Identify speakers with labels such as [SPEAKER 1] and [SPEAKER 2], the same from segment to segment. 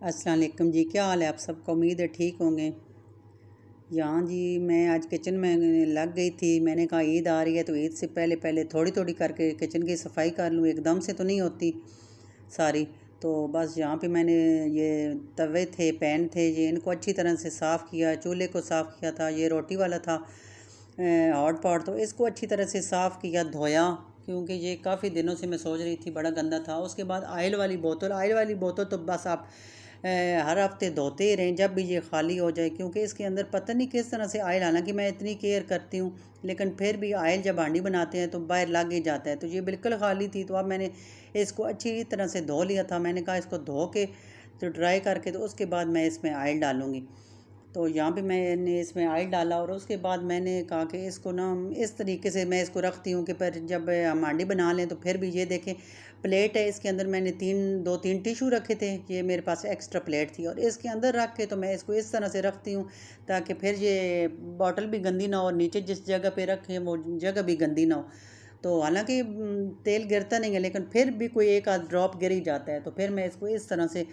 [SPEAKER 1] अस्सलाम वालेकुम जी। क्या हाल है आप सबका? उम्मीद है ठीक होंगे। यहाँ जी मैं आज किचन में लग गई थी। मैंने कहा ईद आ रही है तो ईद से पहले पहले थोड़ी थोड़ी करके किचन की सफाई कर लूँ, एकदम से तो नहीं होती सारी। तो बस यहाँ पे मैंने ये तवे थे, पैन थे, ये इनको अच्छी तरह से साफ़ किया, चूल्हे को साफ़ किया था। ये रोटी वाला था हॉट पॉट, तो इसको अच्छी तरह से साफ़ किया, धोया, क्योंकि ये काफ़ी दिनों से मैं सोच रही थी बड़ा गंदा था। उसके बाद आयल वाली बोतल तो बस आप हर हफ्ते धोते ही रहें जब भी ये खाली हो जाए, क्योंकि इसके अंदर पता नहीं किस तरह से आयल, हालांकि मैं इतनी केयर करती हूँ लेकिन फिर भी आयल जब हांडी बनाते हैं तो बाहर लग ही जाता है। तो ये बिल्कुल खाली थी, तो अब मैंने इसको अच्छी तरह से धो लिया था। मैंने कहा इसको धो के तो ड्राई करके तो उसके बाद मैं इसमें आयल डालूँगी। तो यहाँ पे मैंने इसमें ऑयल डाला और उसके बाद मैंने कहा कि इसको ना इस तरीके से मैं इसको रखती हूँ कि पर जब हम हांडी बना लें तो फिर भी ये देखें प्लेट है, इसके अंदर मैंने दो तीन टिशू रखे थे, ये मेरे पास एक्स्ट्रा प्लेट थी और इसके अंदर रख के तो मैं इसको इस तरह से रखती हूँ ताकि फिर ये बॉटल भी गंदी ना हो और नीचे जिस जगह पे रखें वो जगह भी गंदी ना हो। तो हालांकि तेल गिरता नहीं है लेकिन फिर भी कोई एक आध ड्रॉप गिर ही जाता है, तो फिर मैं इसको इस तरह से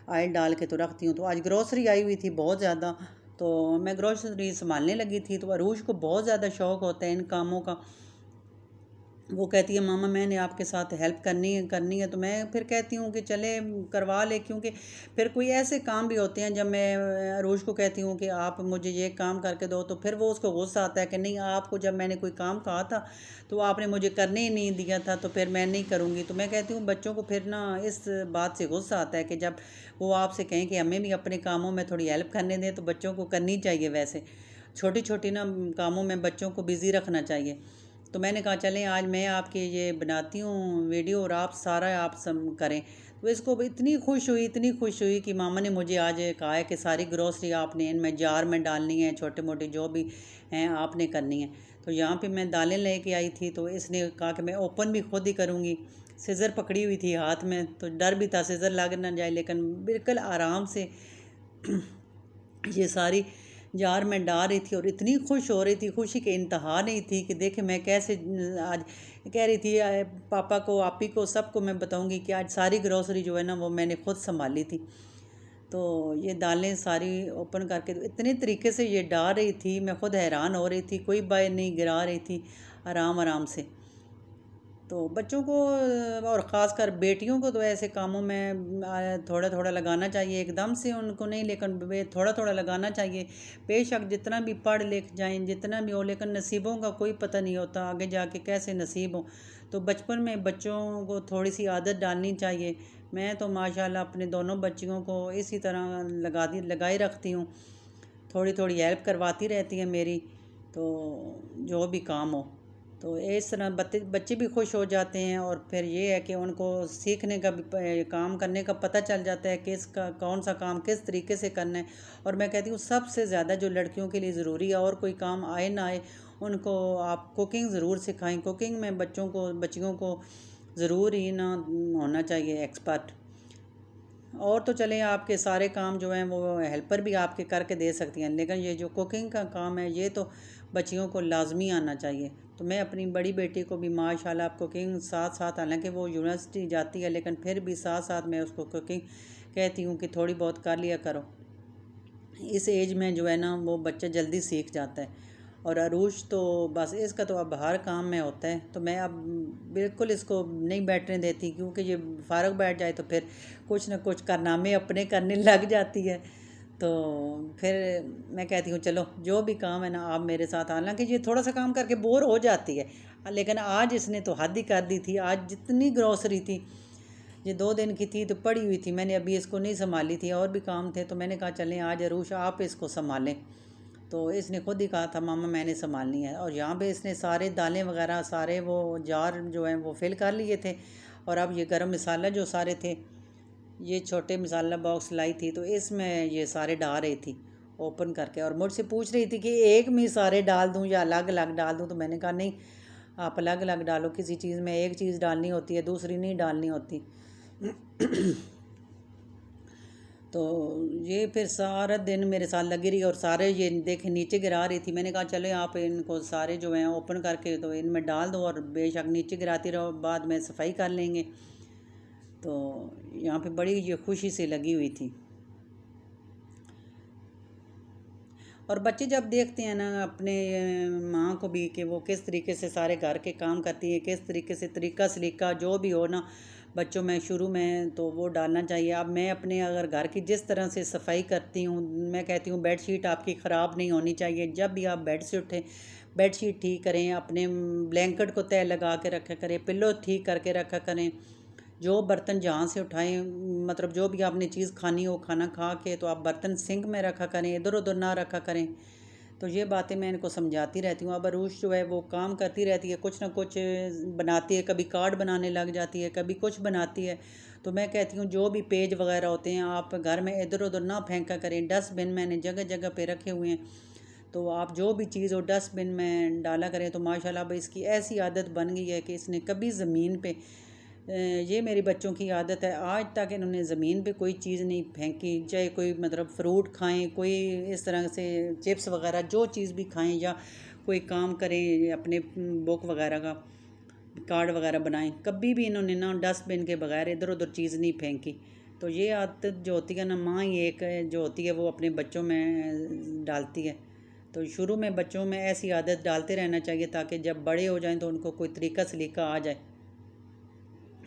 [SPEAKER 1] ऑयल डाल के तो रखती हूँ। तो आज ग्रोसरी आई हुई थी बहुत ज़्यादा, तो मैं ग्रोसरी संभालने लगी थी। तो अरूज को बहुत ज़्यादा शौक़ होता है इन कामों का। वो कहती है मामा मैंने आपके साथ हेल्प करनी है, तो मैं फिर कहती हूँ कि चले करवा ले, क्योंकि फिर कोई ऐसे काम भी होते हैं जब मैं अरूज को कहती हूँ कि आप मुझे ये काम करके दो, तो फिर वो उसको गुस्सा आता है कि नहीं, आपको जब मैंने कोई काम कहा था तो आपने मुझे करने ही नहीं दिया था, तो फिर मैं नहीं करूँगी। तो मैं कहती हूँ बच्चों को फिर ना इस बात से गुस्सा आता है कि जब वो आपसे कहें कि हमें भी अपने कामों में थोड़ी हेल्प करने दें, तो बच्चों को करनी चाहिए। वैसे छोटी छोटी ना कामों में बच्चों को बिज़ी रखना चाहिए। तो मैंने कहा चलें आज मैं आपके ये बनाती हूँ वीडियो और आप सारा आप सब करें। तो इसको भी इतनी खुश हुई कि मामा ने मुझे आज कहा है कि सारी ग्रोसरी आपने इनमें जार में डालनी है, छोटे मोटे जो भी हैं आपने करनी है। तो यहाँ पे मैं दालें लेके आई थी, तो इसने कहा कि मैं ओपन भी खुद ही करूँगी। सीज़र पकड़ी हुई थी हाथ में, तो डर भी था सीज़र लग ना जाए, लेकिन बिल्कुल आराम से ये सारी जार में डाल रही थी और इतनी खुश हो रही थी, खुशी के इंतहा नहीं थी कि देखे मैं कैसे आज कह रही थी पापा को, आप ही को, सबको मैं बताऊंगी कि आज सारी ग्रोसरी जो है ना वो मैंने खुद संभाली थी। तो ये दालें सारी ओपन करके तो इतने तरीके से ये डाल रही थी, मैं खुद हैरान हो रही थी, कोई बाय नहीं गिरा रही थी, आराम आराम से। तो बच्चों को और ख़ासकर बेटियों को तो ऐसे कामों में थोड़ा थोड़ा लगाना चाहिए, एकदम से उनको नहीं, लेकिन थोड़ा थोड़ा लगाना चाहिए। बेशक जितना भी पढ़ लिख जाएं, जितना भी हो, लेकिन नसीबों का कोई पता नहीं होता आगे जाके कैसे नसीब हो। तो बचपन में बच्चों को थोड़ी सी आदत डालनी चाहिए। मैं तो माशाल्लाह अपने दोनों बच्चियों को इसी तरह लगाई रखती हूँ, थोड़ी थोड़ी हेल्प करवाती रहती है मेरी, तो जो भी काम हो। तो इस तरह बच्चे भी खुश हो जाते हैं और फिर ये है कि उनको सीखने का भी काम करने का पता चल जाता है किसका कौन सा काम किस तरीके से करना है। और मैं कहती हूँ सबसे ज़्यादा जो लड़कियों के लिए ज़रूरी है, और कोई काम आए ना आए, उनको आप कुकिंग ज़रूर सिखाएं। कुकिंग में बच्चियों को ज़रूर ही ना होना चाहिए एक्सपर्ट। और तो चलें आपके सारे काम जो हैं वो हेल्पर भी आपके करके दे सकती हैं, लेकिन ये जो कुकिंग का काम है ये तो बच्चियों को लाजमी आना चाहिए। तो मैं अपनी बड़ी बेटी को भी माशाल्लाह कुकिंग साथ साथ, हालांकि वो यूनिवर्सिटी जाती है लेकिन फिर भी साथ साथ मैं उसको कुकिंग कहती हूँ कि थोड़ी बहुत कर लिया करो। इस एज में जो है ना वो बच्चा जल्दी सीख जाता है। और अरूज तो बस इसका तो अब हर काम में होता है, तो मैं अब बिल्कुल इसको नहीं बैठने देती, क्योंकि ये फारग बैठ जाए तो फिर कुछ ना कुछ कारनामे अपने करने लग जाती है। तो फिर मैं कहती हूँ चलो जो भी काम है ना आप मेरे साथ, हालांकि ये थोड़ा सा काम करके बोर हो जाती है, लेकिन आज इसने तो हद ही कर दी थी। आज जितनी ग्रॉसरी थी, ये 2 दिन की थी तो पड़ी हुई थी, मैंने अभी इसको नहीं संभाली थी, और भी काम थे, तो मैंने कहा चलें आज अरूश आप इसको संभालें। तो इसने खुद ही कहा था मामा मैंने संभालनी है। और यहाँ पे इसने सारे दालें वगैरह सारे वो जार जो हैं वो फिल कर लिए थे। और अब ये गरम मसाला जो सारे थे, ये छोटे मसाला बॉक्स लाई थी, तो इसमें ये सारे डाल रही थी ओपन करके, और मुझसे पूछ रही थी कि एक में सारे डाल दूँ या अलग अलग डाल दूँ। तो मैंने कहा नहीं, आप अलग अलग डालो, किसी चीज़ में एक चीज़ डालनी होती है दूसरी नहीं डालनी होती। तो ये फिर सारा दिन मेरे साथ लगी रही और सारे ये देखे नीचे गिरा रही थी। मैंने कहा चलो आप इनको सारे जो हैं ओपन करके तो इनमें डाल दो और बेशक नीचे गिराती रहो, बाद में सफाई कर लेंगे। तो यहाँ पे बड़ी ये खुशी से लगी हुई थी। और बच्चे जब देखते हैं ना अपने माँ को भी कि वो किस तरीके से सारे घर के काम करती है, किस तरीके से तरीका सलीका जो भी हो ना बच्चों में शुरू में तो वो डालना चाहिए। अब मैं अपने अगर घर की जिस तरह से सफाई करती हूँ, मैं कहती हूँ बेडशीट आपकी ख़राब नहीं होनी चाहिए। जब भी आप बेड से उठें बेडशीट ठीक करें, अपने ब्लैंकेट को तय लगा के रखा करें, पिल्लो ठीक करके रखा करें। जो बर्तन जहाँ से उठाएं, मतलब जो भी आपने चीज़ खानी हो खाना खा के तो आप बर्तन सिंक में रखा करें, इधर उधर ना रखा करें। तो ये बातें मैं इनको समझाती रहती हूँ। अब अरूश जो है वो काम करती रहती है, कुछ ना कुछ बनाती है, कभी कार्ड बनाने लग जाती है, कभी कुछ बनाती है। तो मैं कहती हूँ जो भी पेज वगैरह होते हैं आप घर में इधर उधर ना फेंका करें। डस्टबिन मैंने जगह जगह पे रखे हुए हैं, तो आप जो भी चीज़ हो डस्टबिन में डाला करें। तो माशाल्लाह अब इसकी ऐसी आदत बन गई है कि इसने कभी ज़मीन पे ये मेरी बच्चों की आदत है, आज तक इन्होंने ज़मीन पे कोई चीज़ नहीं फेंकी। चाहे कोई मतलब फ्रूट खाएं, कोई इस तरह से चिप्स वगैरह जो चीज़ भी खाएं या कोई काम करें अपने बुक वगैरह का कार्ड वगैरह बनाएं, कभी भी इन्होंने ना डस्टबिन के बगैर इधर उधर चीज़ नहीं फेंकी। तो ये आदत जो होती है ना माँ ही एक जो होती है वो अपने बच्चों में डालती है। तो शुरू में बच्चों में ऐसी आदत डालते रहना चाहिए ताकि जब बड़े हो जाएं तो उनको कोई तरीका सलीका आ जाए।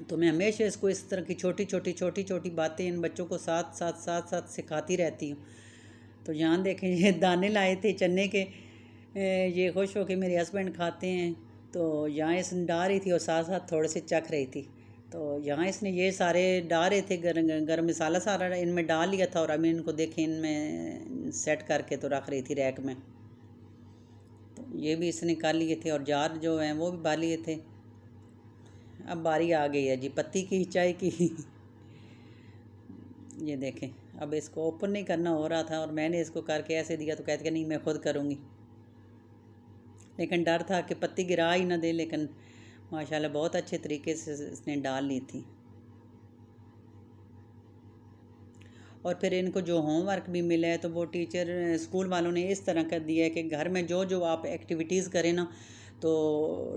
[SPEAKER 1] तो मैं हमेशा इसको इस तरह की छोटी छोटी बातें इन बच्चों को साथ सिखाती रहती हूँ। तो यहाँ देखें ये दाने लाए थे चने के, ये खुश होकर मेरे हस्बैंड खाते हैं। तो यहाँ इसने डाल रही थी और साथ साथ थोड़े से चख रही थी। तो यहाँ इसने ये सारे डाल रहे थे, गरम मसाला सारा इनमें डाल लिया था और अभी इनको देखें इनमें सेट करके तो रख रही थी रैक में। तो ये भी इसने कर लिए थे और जार जो हैं वो भी बाल लिए थे। अब बारी आ गई है जी पत्ती की चाय की। ये देखें अब इसको ओपन नहीं करना हो रहा था और मैंने इसको करके ऐसे दिया तो कहते कि नहीं मैं खुद करूँगी, लेकिन डर था कि पत्ती गिरा ही ना दे। लेकिन माशाल्लाह बहुत अच्छे तरीके से इसने डाल ली थी। और फिर इनको जो होमवर्क भी मिला है तो वो टीचर स्कूल वालों ने इस तरह कर दिया है कि घर में जो जो आप एक्टिविटीज़ करें ना तो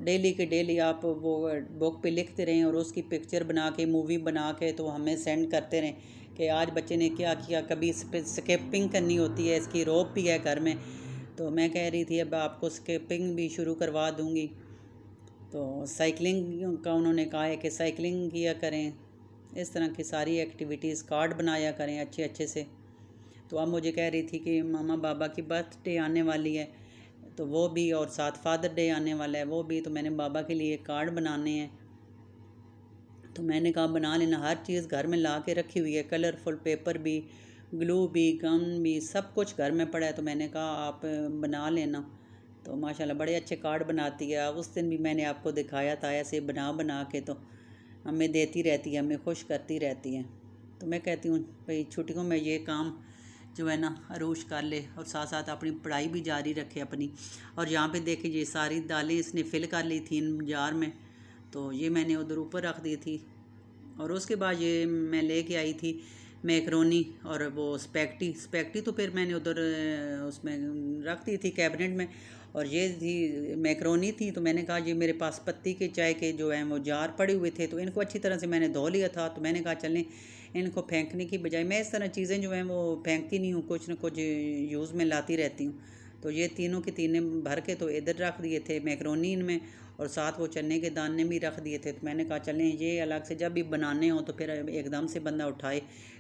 [SPEAKER 1] डेली के डेली आप वो बुक पे लिखते रहें और उसकी पिक्चर बना के मूवी बना के तो हमें सेंड करते रहें कि आज बच्चे ने क्या किया। कभी स्किपिंग करनी होती है, इसकी रोप भी है घर में। तो मैं कह रही थी अब आपको स्किपिंग भी शुरू करवा दूँगी। तो साइकिलिंग का उन्होंने कहा है कि साइकिलिंग किया करें। इस तरह की सारी एक्टिविटीज़ कार्ड बनाया करें अच्छे अच्छे से। तो अब मुझे कह रही थी कि मामा बाबा की बर्थडे आने वाली है तो वो भी, और साथ फादर डे आने वाला है वो भी, तो मैंने बाबा के लिए कार्ड बनाने हैं। तो मैंने कहा बना लेना, हर चीज़ घर में ला के रखी हुई है, कलरफुल पेपर भी, ग्लू भी, गम भी, सब कुछ घर में पड़ा है। तो मैंने कहा आप बना लेना। तो माशाल्लाह बड़े अच्छे कार्ड बनाती है। उस दिन भी मैंने आपको दिखाया था ऐसे बना बना के, तो हमें देती रहती है, हमें खुश करती रहती है। तो मैं कहती हूँ भाई छुट्टियों में ये काम जो है ना अरूश कर ले और साथ साथ अपनी पढ़ाई भी जारी रखे अपनी। और यहाँ पे देखिए ये सारी दालें इसने फिल कर ली थी इन जार में, तो ये मैंने उधर ऊपर रख दी थी। और उसके बाद ये मैं लेके आई थी मैकरोनी और वो स्पैगेटी तो फिर मैंने उधर उसमें रख दी थी कैबिनेट में। और ये थी मैकरोनी थी, तो मैंने कहा ये मेरे पास पत्ती के चाय के जो हैं वो जार पड़े हुए थे, तो इनको अच्छी तरह से मैंने धो लिया था। तो मैंने कहा चलें इनको फेंकने की बजाय मैं इस तरह चीज़ें जो हैं वो फेंकती नहीं हूँ, कुछ ना कुछ यूज़ में लाती रहती हूँ। तो ये तीनों के तीनों भर के तो इधर रख दिए थे मैकरोनी इनमें, और साथ वो चने के दाने भी रख दिए थे। तो मैंने कहा चलें ये अलग से जब भी बनाने हो तो फिर एकदम से बंदा उठाए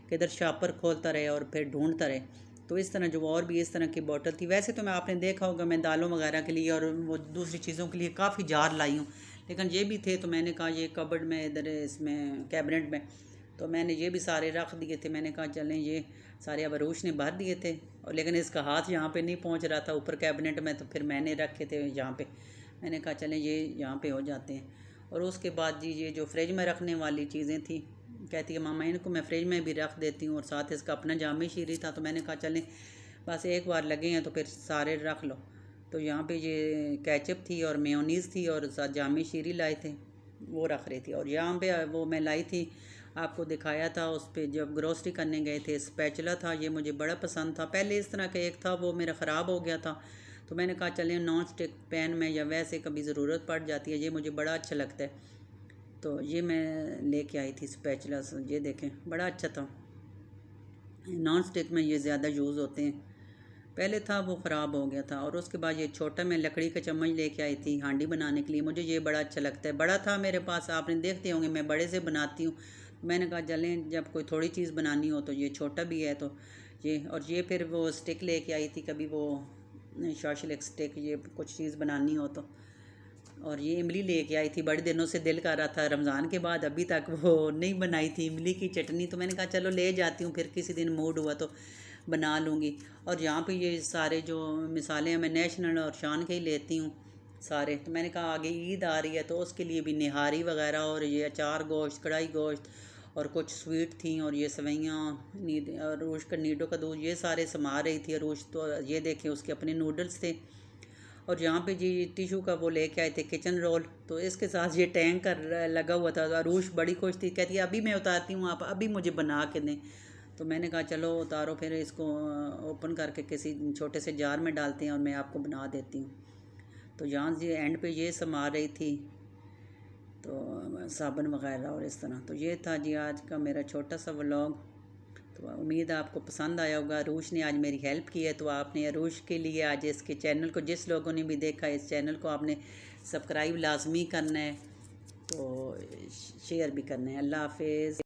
[SPEAKER 1] किधर शापर खोलता रहे और फिर ढूंढता रहे। तो इस तरह जो और भी इस तरह की बोतल थी। वैसे तो मैं आपने देखा होगा मैं दालों वगैरह के लिए और वो दूसरी चीज़ों के लिए काफ़ी जार लाई हूँ, लेकिन ये भी थे तो मैंने कहा ये कबर्ड में इधर इसमें कैबिनेट में तो मैंने ये भी सारे रख दिए थे। मैंने कहा चलें ये सारे अब अरूश ने भर दिए थे, और लेकिन इसका हाथ यहाँ पे नहीं पहुँच रहा था ऊपर कैबिनेट में, तो फिर मैंने रखे थे यहाँ पे। मैंने कहा चलें ये यहाँ पे हो जाते हैं। और उसके बाद जी ये जो फ्रिज में रखने वाली चीज़ें थी, कहती है मामा इनको मैं फ्रिज में भी रख देती हूँ, और साथ इसका अपना जामी शीरी था। तो मैंने कहा चलें बस एक बार लगे हैं तो फिर सारे रख लो। तो यहाँ पे ये केचप थी और मेयोनीज़ थी और साथ जामी शीरी लाए थे वो रख रही थी। और यहाँ पे वो मैं लाई थी आपको दिखाया था उस पर जब ग्रोसरी करने गए थे, स्पैचुला था, ये मुझे बड़ा पसंद था। पहले इस तरह का एक था वो मेरा ख़राब हो गया था, तो मैंने कहा चलें नॉन स्टिक पैन में या वैसे कभी ज़रूरत पड़ जाती है, ये मुझे बड़ा अच्छा लगता है। तो ये मैं लेके आई थी स्पैचुला, ये देखें बड़ा अच्छा था। नॉन स्टिक में ये ज़्यादा यूज़ होते हैं, पहले था वो ख़राब हो गया था। और उसके बाद ये छोटा मैं लकड़ी का चम्मच लेके आई थी हांडी बनाने के लिए, मुझे ये बड़ा अच्छा लगता है। बड़ा था मेरे पास, आपने देखते होंगे मैं बड़े से बनाती हूँ। मैंने कहा चलें जब कोई थोड़ी चीज़ बनानी हो तो ये छोटा भी है तो ये। और ये फिर वो स्टिक लेके आई थी, कभी वो शॉशलिक स्टिक, ये कुछ चीज़ बनानी हो तो। और ये इमली लेके आई थी, बड़े दिनों से दिल कर रहा था, रमज़ान के बाद अभी तक वो नहीं बनाई थी इमली की चटनी, तो मैंने कहा चलो ले जाती हूँ, फिर किसी दिन मूड हुआ तो बना लूँगी। और यहाँ पे ये सारे जो मिसालें हैं मैं नेशनल और शान के ही लेती हूँ सारे। तो मैंने कहा आगे ईद आ रही है तो उसके लिए भी निहारी वगैरह और ये अचार गोश्त, कढ़ाई गोश्त और कुछ स्वीट थी, और ये सवैयाँ नीद अरूश का नीडो का दूध, ये सारे समा रही थी अरूश। तो ये देखें उसके अपने नूडल्स थे। और यहाँ पे जी टिशू का वो लेके आए थे किचन रोल, तो इसके साथ ये टैंक कर लगा हुआ था। अरूश बड़ी खुश थी, कहती है अभी मैं उतारती हूँ, आप अभी मुझे बना के दें। तो मैंने कहा चलो उतारो, फिर इसको ओपन करके किसी छोटे से जार में डालते हैं और मैं आपको बना देती हूँ। तो यहाँ जी एंड पे ये समा रही थी, तो साबुन वगैरह और इस तरह। तो ये था जी आज का मेरा छोटा सा व्लॉग। तो उम्मीद है आपको पसंद आया होगा। अरूश ने आज मेरी हेल्प की है, तो आपने अरूश के लिए आज इसके चैनल को, जिस लोगों ने भी देखा इस चैनल को, आपने सब्सक्राइब लाजमी करना है, तो शेयर भी करना है। अल्लाह हाफिज़।